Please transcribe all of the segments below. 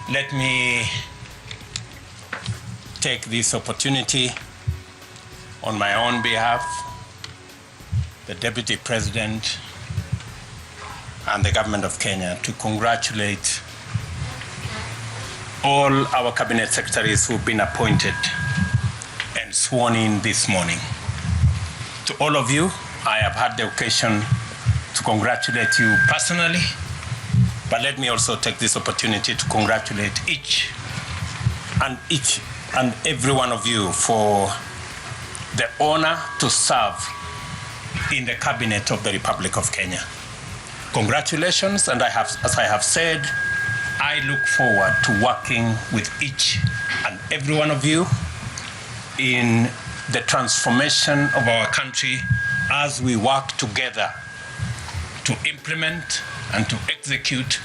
Let me take this opportunity on my own behalf, the Deputy President and the Government of Kenya, to congratulate all our Cabinet Secretaries who've been appointed and sworn in this morning. To all of you, I have had the occasion to congratulate you personally, but let me also take this opportunity to congratulate each and every one of you for the honor to serve in the Cabinet of the Republic of Kenya. Congratulations, and as I have said, I look forward to working with each and every one of you in the transformation of our country as we work together to implement and to execute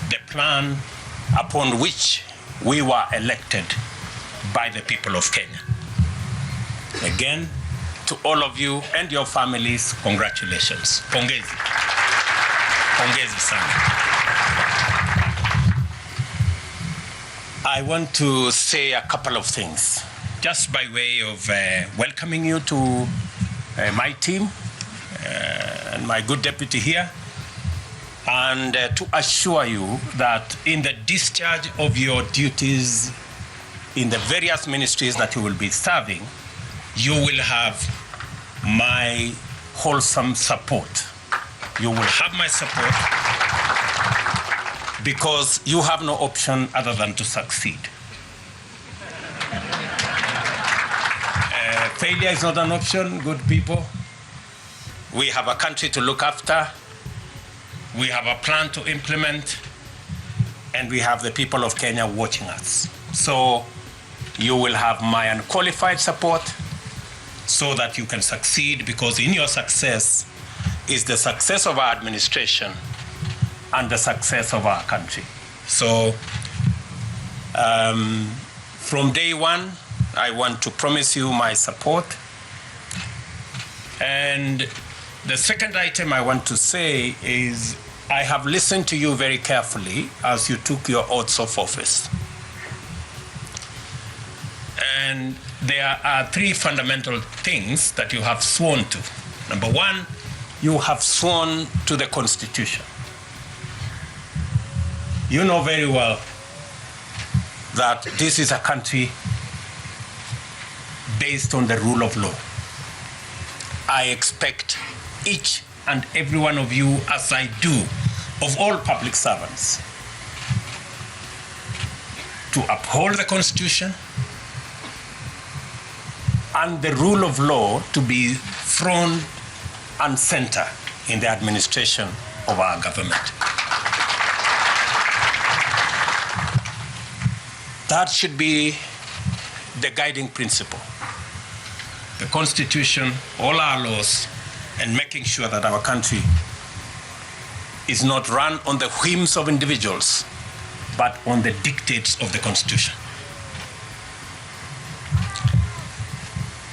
the plan upon which we were elected by the people of Kenya. Again, to all of you and your families, congratulations. Pongezi. Pongezi sana. I want to say a couple of things, just by way of welcoming you to my team and my good deputy here, and to assure you that in the discharge of your duties in the various ministries that you will be serving, you will have my wholesome support. You will have my support because you have no option other than to succeed. Failure is not an option, good people. We have a country to look after. We have a plan to implement, and we have the people of Kenya watching us. So you will have my unqualified support so that you can succeed, because in your success is the success of our administration and the success of our country. So from day one, I want to promise you my support. And the second item I want to say is I have listened to you very carefully as you took your oaths of office. And there are three fundamental things that you have sworn to. Number one, you have sworn to the Constitution. You know very well that this is a country based on the rule of law. I expect each and every one of you, as I do of all public servants, to uphold the Constitution and the rule of law to be front and center in the administration of our government. That should be the guiding principle. The Constitution, all our laws, and making sure that our country is not run on the whims of individuals, but on the dictates of the Constitution.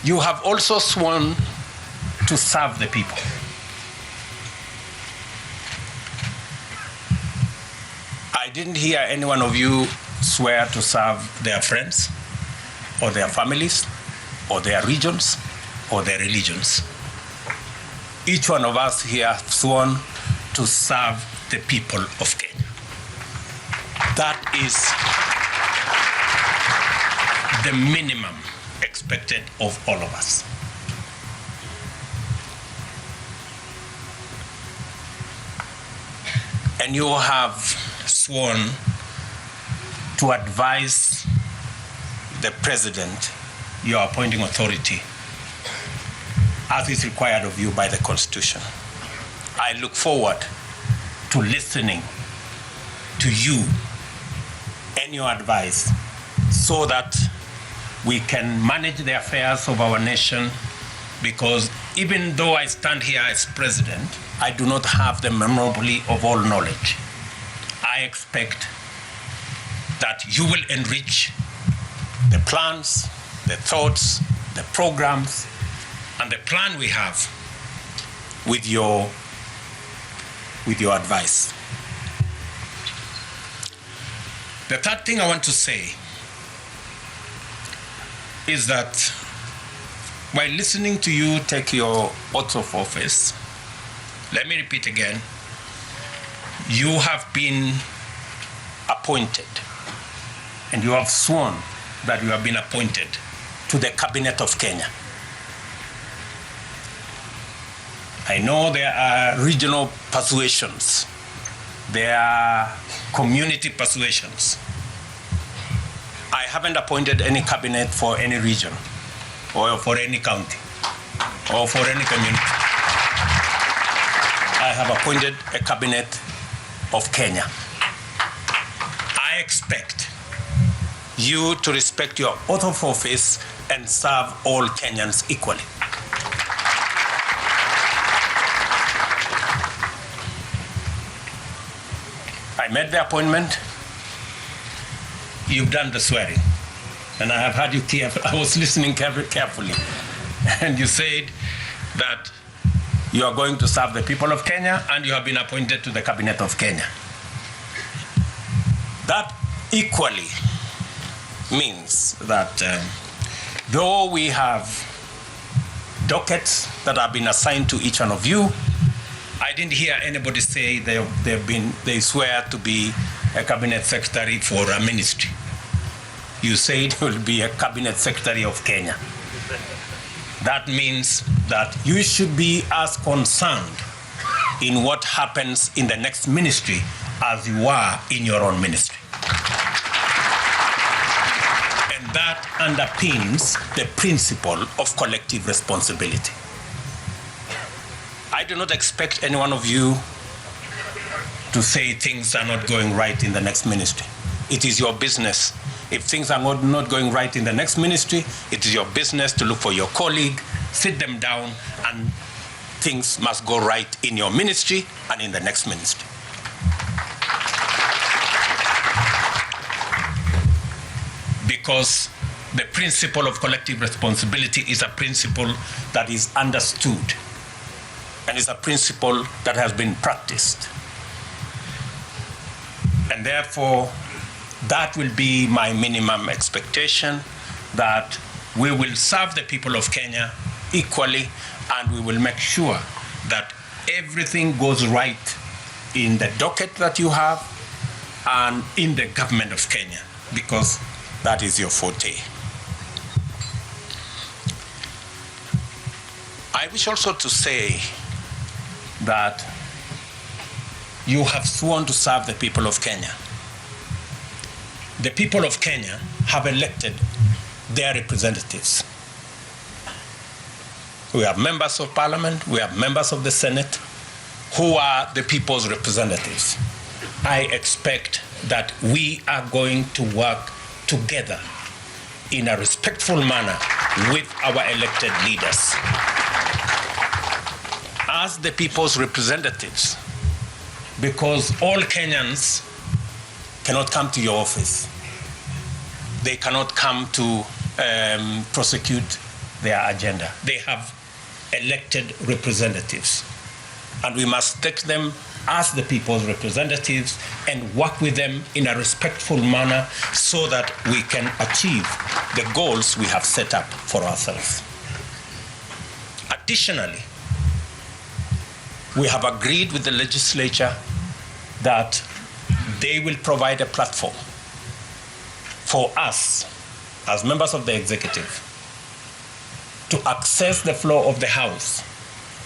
You have also sworn to serve the people. I didn't hear any one of you swear to serve their friends or their families or their regions or their religions. Each one of us here have sworn to serve the people of Kenya. That is the minimum expected of all of us. And you have sworn to advise the President, your appointing authority, as is required of you by the Constitution. I look forward to listening to you and your advice so that we can manage the affairs of our nation, because even though I stand here as President, I do not have the monopoly of all knowledge. I expect that you will enrich the plans, the thoughts, the programs, and the plan we have with your advice. The third thing I want to say is that while listening to you take your oath of office, let me repeat again, you have been appointed and you have sworn that you have been appointed to the Cabinet of Kenya. I know there are regional persuasions, there are community persuasions. I haven't appointed any cabinet for any region or for any county or for any community. I have appointed a cabinet of Kenya. I expect you to respect your oath of office and serve all Kenyans equally. I made the appointment. You've done the swearing. And I have heard you carefully. I was listening carefully. And you said that you are going to serve the people of Kenya and you have been appointed to the Cabinet of Kenya. That equally means that though we have dockets that have been assigned to each one of you, I didn't hear anybody say they swear to be a cabinet secretary for a ministry. You said you will be a cabinet secretary of Kenya. That means that you should be as concerned in what happens in the next ministry as you are in your own ministry. And that underpins the principle of collective responsibility. I do not expect any one of you to say things are not going right in the next ministry. It is your business. If things are not going right in the next ministry, it is your business to look for your colleague, sit them down, and things must go right in your ministry and in the next ministry. Because the principle of collective responsibility is a principle that is understood and is a principle that has been practiced. And therefore, that will be my minimum expectation, that we will serve the people of Kenya equally, and we will make sure that everything goes right in the docket that you have and in the government of Kenya, because that is your forte. I wish also to say that you have sworn to serve the people of Kenya. The people of Kenya have elected their representatives. We have members of parliament, we have members of the Senate, who are the people's representatives. I expect that we are going to work together in a respectful manner with our elected leaders. As the people's representatives, because all Kenyans cannot come to your office. They cannot come to prosecute their agenda. They have elected representatives. And we must take them as the people's representatives and work with them in a respectful manner so that we can achieve the goals we have set up for ourselves. Additionally, we have agreed with the legislature that they will provide a platform for us as members of the executive to access the floor of the House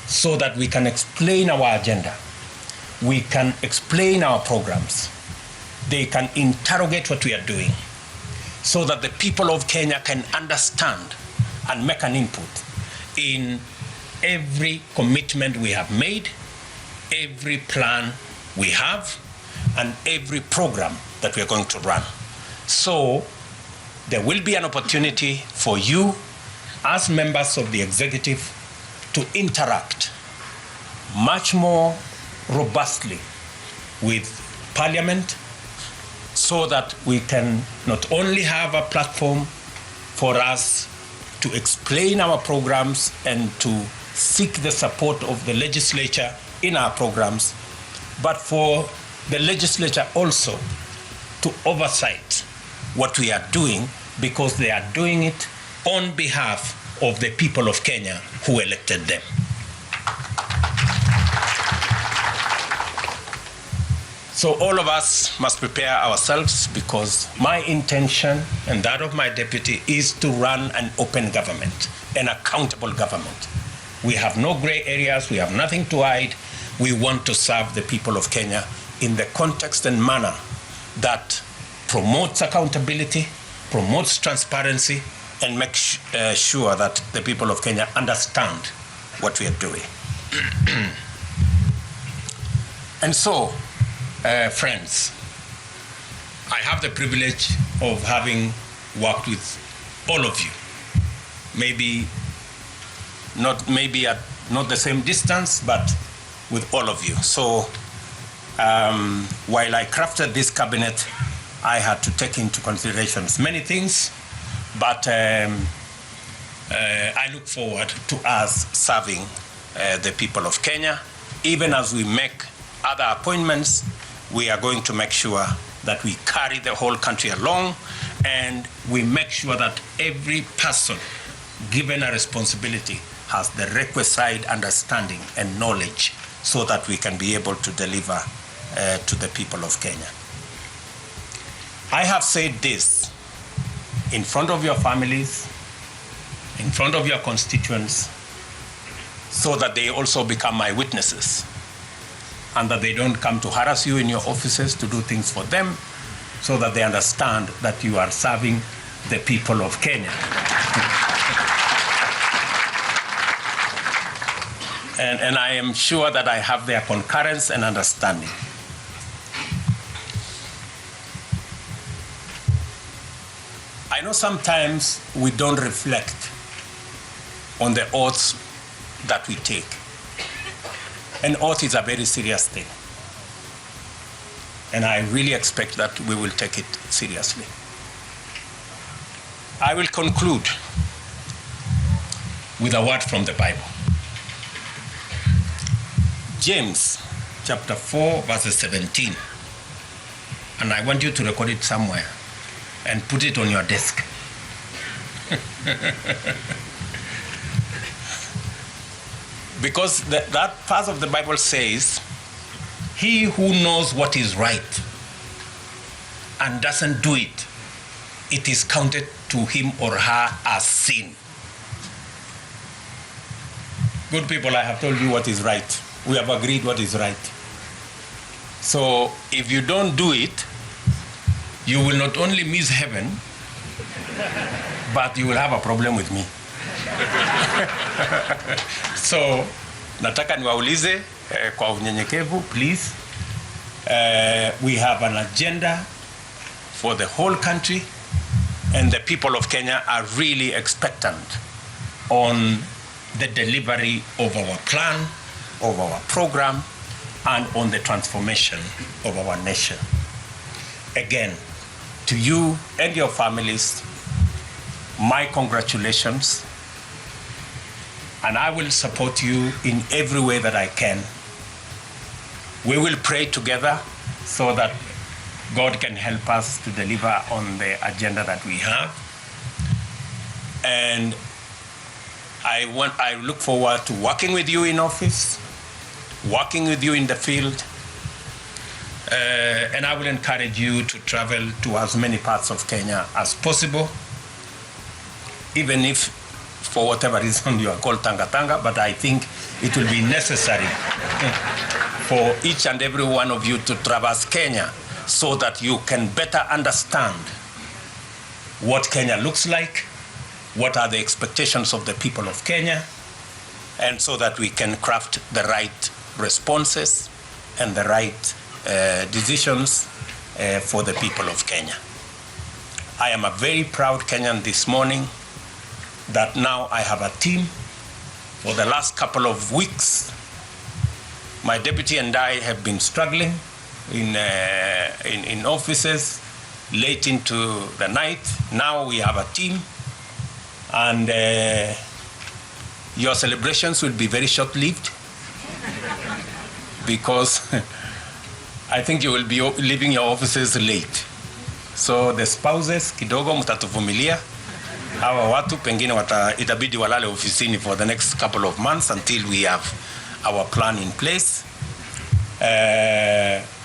so that we can explain our agenda, we can explain our programs, they can interrogate what we are doing so that the people of Kenya can understand and make an input in every commitment we have made, every plan we have, and every program that we are going to run. So there will be an opportunity for you as members of the executive to interact much more robustly with Parliament so that we can not only have a platform for us to explain our programs and to seek the support of the legislature in our programs, but for the legislature also to oversight what we are doing, because they are doing it on behalf of the people of Kenya who elected them. So all of us must prepare ourselves, because my intention and that of my deputy is to run an open government, an accountable government. We have no gray areas, we have nothing to hide. We want to serve the people of Kenya in the context and manner that promotes accountability, promotes transparency, and makes sure that the people of Kenya understand what we are doing. And so, friends, I have the privilege of having worked with all of you. Maybe not the same distance, but with all of you. So while I crafted this cabinet, I had to take into consideration many things, but I look forward to us serving the people of Kenya. Even as we make other appointments, we are going to make sure that we carry the whole country along, and we make sure that every person given a responsibility has the requisite understanding and knowledge so that we can be able to deliver to the people of Kenya. I have said this in front of your families, in front of your constituents, so that they also become my witnesses, and that they don't come to harass you in your offices to do things for them, so that they understand that you are serving the people of Kenya. And I am sure that I have their concurrence and understanding. I know sometimes we don't reflect on the oaths that we take. An oath is a very serious thing. And I really expect that we will take it seriously. I will conclude with a word from the Bible. James chapter 4, verses 17. And I want you to record it somewhere and put it on your desk. Because that part of the Bible says, he who knows what is right and doesn't do it, it is counted to him or her as sin. Good people, I have told you what is right. We have agreed what is right. So if you don't do it, you will not only miss heaven, but you will have a problem with me. So nataka niwaulize kwa unyenyekevu, please. We have an agenda for the whole country, and the people of Kenya are really expectant on the delivery of our plan, of our program, and on the transformation of our nation. Again, to you and your families, my congratulations, and I will support you in every way that I can. We will pray together so that God can help us to deliver on the agenda that we have. And I look forward to working with you in office, working with you in the field, and I will encourage you to travel to as many parts of Kenya as possible, even if for whatever reason you are called Tanga Tanga, but I think it will be necessary for each and every one of you to traverse Kenya so that you can better understand what Kenya looks like, what are the expectations of the people of Kenya, and so that we can craft the right responses and the right decisions for the people of Kenya. I am a very proud Kenyan this morning that now I have a team. For the last couple of weeks, my deputy and I have been struggling in offices late into the night. Now we have a team, and your celebrations will be very short-lived because I think you will be leaving your offices late. So the spouses kidogo mtatuvumilia. Hawa watu pengine itabidi walale ofisini for the next couple of months until we have our plan in place.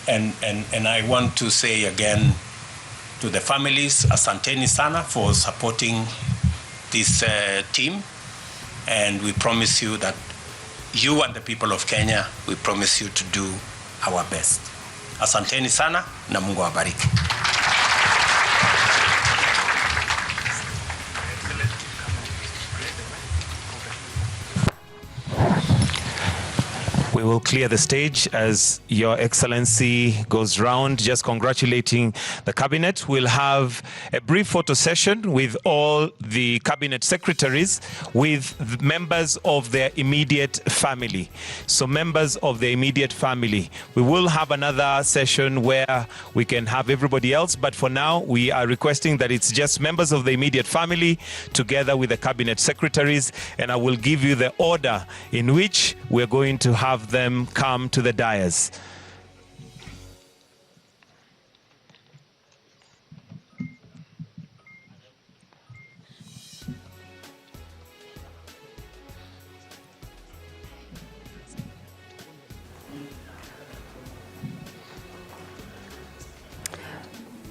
And I want to say again to the families, asanteni sana for supporting this team, and we promise you that you and the people of Kenya, we promise you to do our best. Asanteni sana na Mungu awabariki. We will clear the stage as Your Excellency goes round, just congratulating the cabinet. We'll have a brief photo session with all the cabinet secretaries, with the members of their immediate family. So members of the immediate family. We will have another session where we can have everybody else, but for now we are requesting that it's just members of the immediate family together with the cabinet secretaries, and I will give you the order in which we're going to have them come to the dais.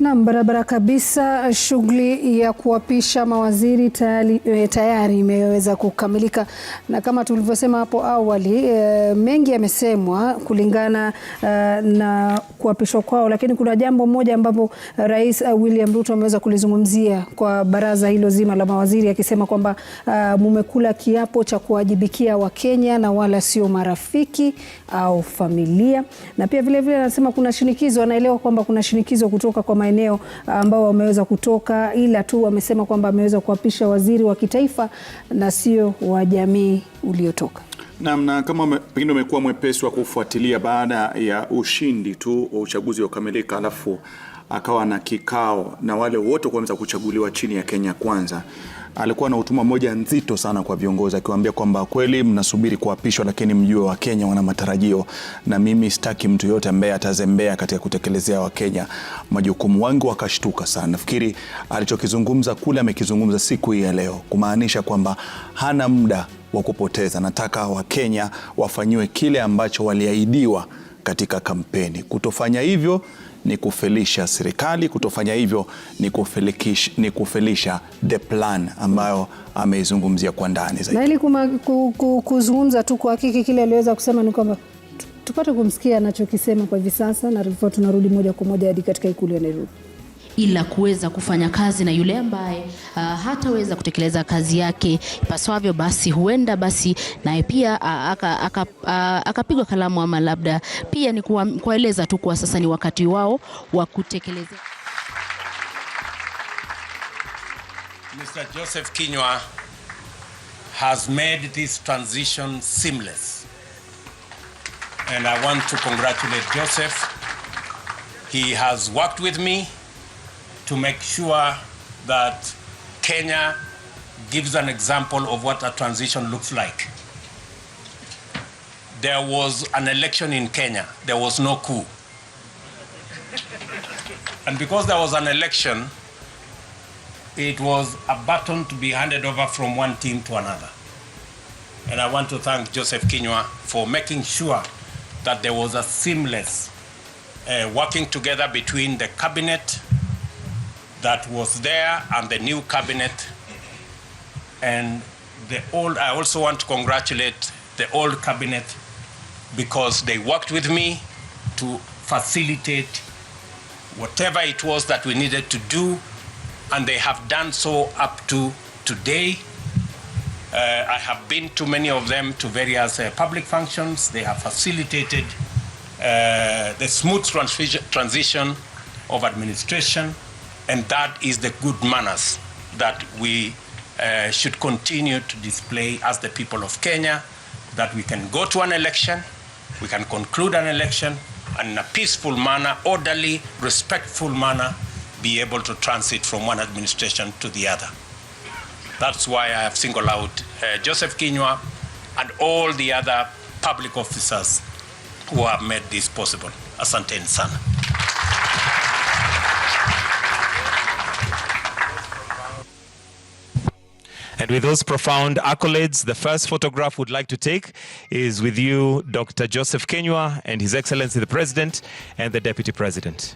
Naam, barabara kabisa. Shughuli ya kuwapisha mawaziri tayari imeweza kukamilika, na kama tulivyosema hapo awali, mengi yamesemwa kulingana na kuapishwa kwao, lakini kuna jambo moja ambapo Rais William Ruto ameweza kulizungumzia kwa baraza hilo zima la mawaziri, akisema kwamba mumekula kiapo cha kuwajibikia Wakenya na wala sio marafiki au familia. Na pia vile vile anasema kuna shinikizo, anaelewa kwamba kuna shinikizo kutoka kwa maeneo ambao wameweza kutoka, ila tu wamesema kwamba ameweza kuapisha waziri wa kitaifa na sio wa jamii uliotoka. Na kama pengine umekuwa mwepesi wa kufuatilia, baada ya ushindi tu wa uchaguzi ukamilika, alafu akawa na kikao na wale wote kuanza kuchaguliwa chini ya Kenya Kwanza, alikuwa na hotuba moja nzito sana kwa viongozi, akiwaambia kwamba kweli mnasubiri kuapishwa, lakini mjue wa Kenya wana matarajio, na mimi sitaki mtu yote ambaye atazembea katika kutekelezea wa Kenya majukumu. Wangu wakashtuka sana. Nafikiri alichokizungumza kule amekizungumza siku hii ya leo, kumaanisha kwamba hana muda wa kupoteza. Nataka wa Kenya wafanyiwe kile ambacho waliahidiwa katika kampeni. Kutofanya hivyo ni kufelisha serikali, kutofanya hivyo ni kufelisha the plan ambayo ameizungumzia kwa ndani zaidi. Na ili kuzungumza tu kwa hakika, kile aliweza kusema ni kwamba tupate kumsikia anachokisema kwa hivi sasa, na ripoti tunarudi moja kwa moja hadi katika ikulu ya Nairobi. Ila kuweza kufanya kazi na yule ambaye hataweza kutekeleza kazi yake ipasavyo, basi huenda basi naye pia akapigwa kalamu, ama labda pia ni kueleza tu kwa sasa ni wakati wao wa kutekeleza. Mr. 𝗔𝗕𝗢𝗄 has made this transition seamless, and I want to congratulate Joseph. He has worked with me to make sure that Kenya gives an example of what a transition looks like. There was an election in Kenya. There was no coup. And because there was an election, it was a baton to be handed over from one team to another. And I want to thank 𝗔𝗕𝗢𝗄 for making sure that there was a seamless working together between the cabinet that was there and the new cabinet and the old. I also want to congratulate the old cabinet because they worked with me to facilitate whatever it was that we needed to do, and they have done so up to today. I have been to many of them, to various public functions. They have facilitated the smooth transition of administration, and that is the good manners that we should continue to display as the people of Kenya, that we can go to an election, we can conclude an election, and in a peaceful manner, orderly, respectful manner, be able to transit from one administration to the other. That's why I have singled out 𝗔𝗕𝗢𝗄 and all the other public officers who have made this possible. Asanteni sana. And with those profound accolades, the first photograph we'd like to take is with you, Dr. 𝗔𝗕𝗢𝗨𝗧 and His Excellency the President and the Deputy President.